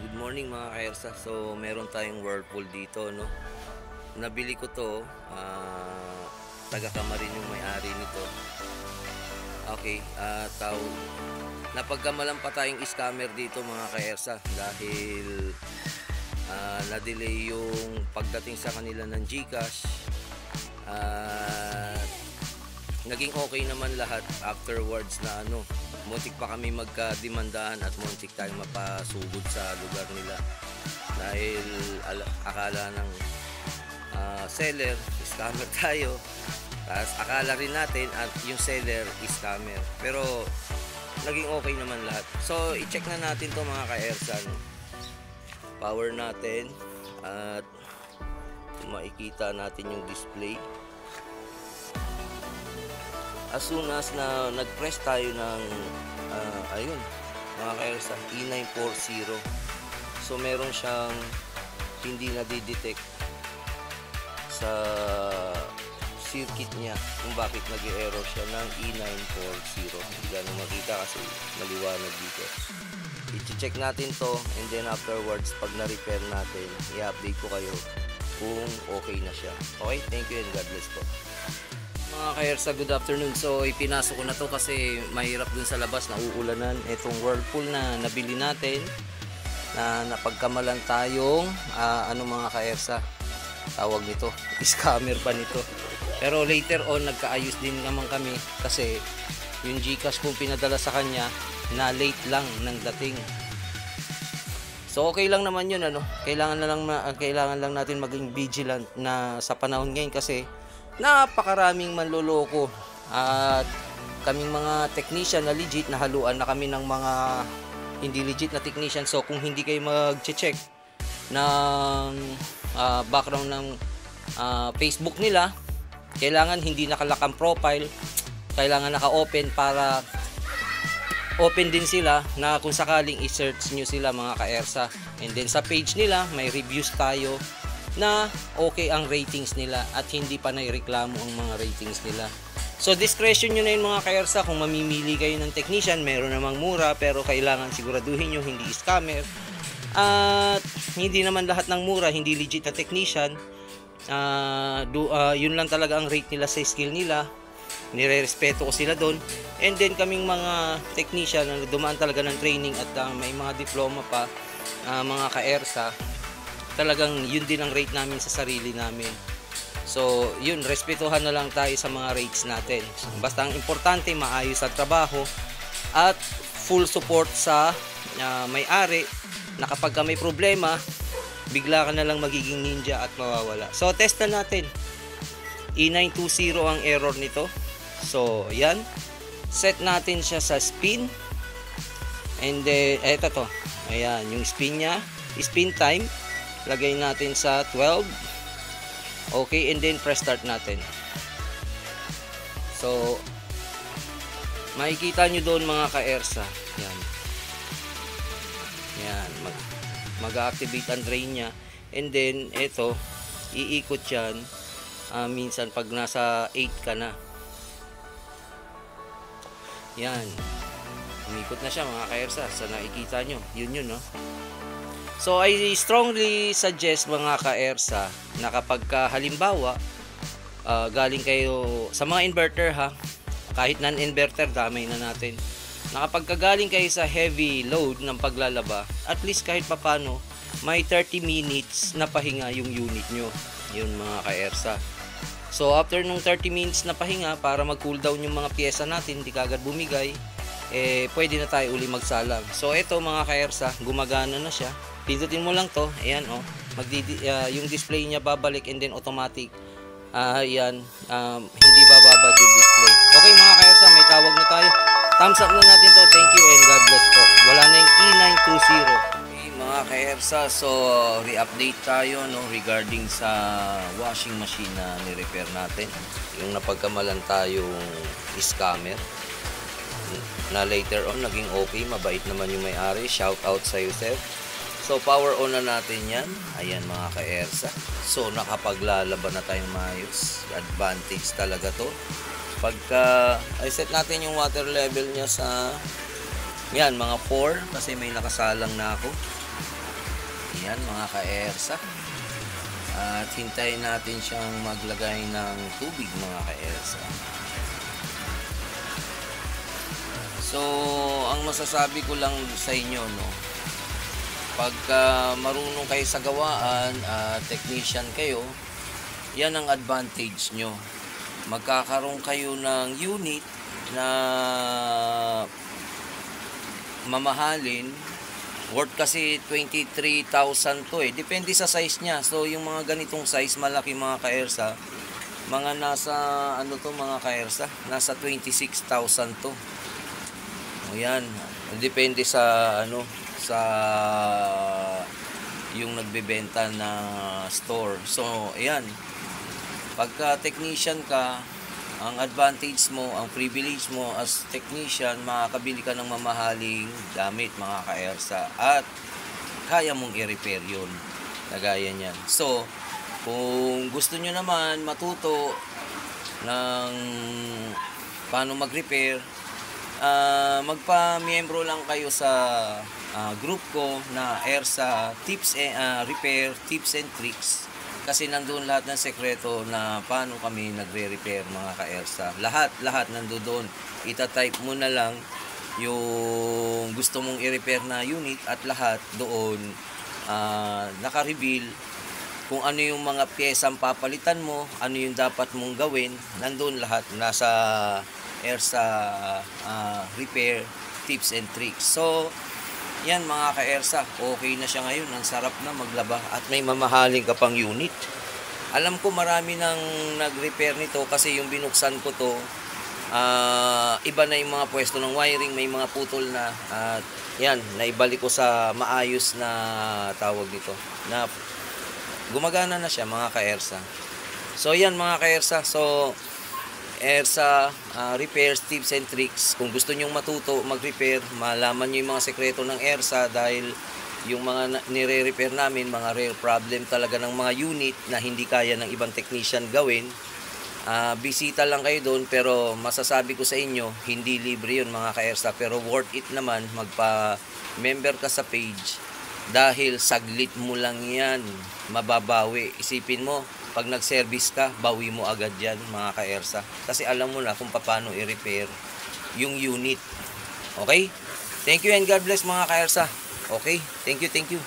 Good morning mga kaersa. So, meron tayong Whirlpool dito, no? Nabili ko to, taga Kamarin yung may-ari nito. Okay, napagkamalan pa tayong scammer dito mga kaersa dahil na-delay yung pagdating sa kanila ng GCash. Naging okay naman lahat afterwards na muntik pa kami magkademandahan at muntik tayong mapasugod sa lugar nila dahil akala ng seller scammer tayo, tapos akala rin natin at yung seller scammer, pero naging okay naman lahat. So i-check na natin to mga ka-Ersan. Power natin at makikita natin yung display. As soon as na nag-press tayo ng ayun mga ka-Ersa, E940, so meron siyang hindi na-detect sa circuit niya kung bakit nag-error siya ng E940. Hindi ganun makita kasi maliwanag dito. I-check natin to, and then afterwards pag na-repair natin, i-update ko kayo kung okay na siya. Okay, thank you and God bless po. Mga ka-Ersa, good afternoon. So ipinasok ko na to kasi mahirap dun sa labas, nauulanan. Itong Whirlpool na nabili natin, na napagkamalan tayong mga ka-Ersa, tawag nito, scammer pa nito. Pero later on nagkaayos din naman kami kasi yung GCash kong pinadala sa kanya na late lang ng dating. So okay lang naman yun, kailangan lang natin maging vigilant na sa panahon ngayon kasi napakaraming manloloko at kaming mga technician na legit, na haluan na kami ng mga hindi legit na technician. So kung hindi kayo mag-check ng background ng Facebook nila, kailangan hindi nakalock ang profile, kailangan naka-open para open din sila na kung sakaling i-search nyo sila mga ka-Ersa. And then sa page nila may reviews tayo na okay ang ratings nila at hindi pa naireklamo ang mga ratings nila. So discretion nyo na yun mga ka-Ersa. Kung mamimili kayo ng technician, meron namang mura, pero kailangan siguraduhin nyo hindi scammer. At hindi naman lahat ng mura hindi legit na technician. Yun lang talaga ang rate nila sa skill nila, nire-respeto ko sila doon. And then kaming mga technician na dumaan talaga ng training at may mga diploma pa, mga ka-Ersa, talagang yun din ang rate namin sa sarili namin. So yun, respetuhan na lang tayo sa mga rates natin. Basta ang importante, maayos ang trabaho at full support sa may-ari, na kapag may problema, bigla ka na lang magiging ninja at mawawala. So test na natin. E920 ang error nito. So yan, set natin siya sa spin, and then eto to, ayan yung spin nya, spin time, lagay natin sa 12. Okay, and then press start natin. So makikita nyo doon mga ka-Ersa, yan, mag-activate ang drain nya, and then eto iikot yan. Minsan pag nasa 8 ka na, yan, umikot na siya mga ka-Ersa. So nakikita nyo, yun no. So I strongly suggest mga ka-Ersa na kapag halimbawa galing kayo sa mga inverter, kahit non-inverter, damay na natin, na kapag galing kayo sa heavy load ng paglalaba, at least kahit papano may 30 minutes na pahinga yung unit nyo, yun mga ka-Ersa. So after nung 30 minutes na pahinga, para mag-cool down yung mga pyesa natin, hindi kagad bumigay, pwede na tayo uli magsalang. So ito mga ka-Ersa, gumagana na siya. Pindutin mo lang to, ayan yung display niya babalik, and then automatic, ayan, hindi bababad yung display. Okay mga ka-Ersa, may tawag na tayo. Thumbs up na natin to. Thank you and God bless po. Wala na yung E920. Okay, mga ka-Ersa, so re-update tayo regarding sa washing machine na ni-repair natin. Yung napagkamalan tayong scammer, na later on naging okay, mabait naman yung may-ari. Shout out sa iyo, sir. So power on na natin yan. Ayan mga ka-Ersa. So nakapaglalaba na tayong maayos. Advantage talaga to. Pagka ay set natin yung water level niya sa yan mga 4, kasi may nakasalang na ako. Yan mga ka-ERSA. At hintayin natin siyang maglagay ng tubig mga ka-ERSA. So, ang masasabi ko lang sa inyo, no, pagka marunong kayo sa gawaan at technician kayo, yan ang advantage nyo. Magkakaroon kayo ng unit na mamahalin. Worth kasi 23,000 to eh. Depende sa size niya. So, yung mga ganitong size, malaki mga ka-ERSA, mga nasa, ano to mga ka-ERSA? Nasa 26,000 to. O yan. Depende sa, ano, sa yung nagbebenta na store. So, ayan. Pagka technician ka, ang advantage mo, ang privilege mo as technician, makakabili ka ng mamahaling gamit mga ka-ERSA at kaya mong i-repair yun. Nagaya niyan. So, kung gusto nyo naman matuto ng paano mag-repair, magpa-miyembro lang kayo sa group ko na ERSA Repair Tips and Tricks. Kasi nandoon lahat ng sekreto na paano kami nagre-repair mga ka-ERSA. Lahat nandoon. Ita-type mo na lang yung gusto mong i-repair na unit at lahat doon naka-reveal kung ano yung mga piyesang papalitan mo, ano yung dapat mong gawin. Nandoon lahat. Nasa ERSA Repair Tips and Tricks. So, yan mga ka-ERSA, okay na siya ngayon. Ang sarap na maglaba at may mamahaling ka pang unit. Alam ko marami nang nag-repair nito kasi yung binuksan ko to, iba na yung mga pwesto ng wiring, may mga putol na. At yan, naibalik ko sa maayos na tawag dito. Na gumagana na siya mga ka-ERSA. So yan mga ka-ERSA, so ERSA Repairs, Tips and Tricks. Kung gusto nyong matuto mag-repair, malaman nyo yung mga sekreto ng ERSA dahil yung mga nire-repair namin, mga rare problem talaga ng mga unit na hindi kaya ng ibang technician gawin. Bisita lang kayo doon, pero masasabi ko sa inyo, hindi libre yun mga ka-ERSA, pero worth it naman magpa-member ka sa page dahil saglit mo lang yan mababawi. Isipin mo, pag nag-service ka, bawi mo agad yan mga ka-ERSA. Kasi alam mo na kung paano i-repair yung unit. Okay? Thank you and God bless mga ka-ERSA. Okay? Thank you.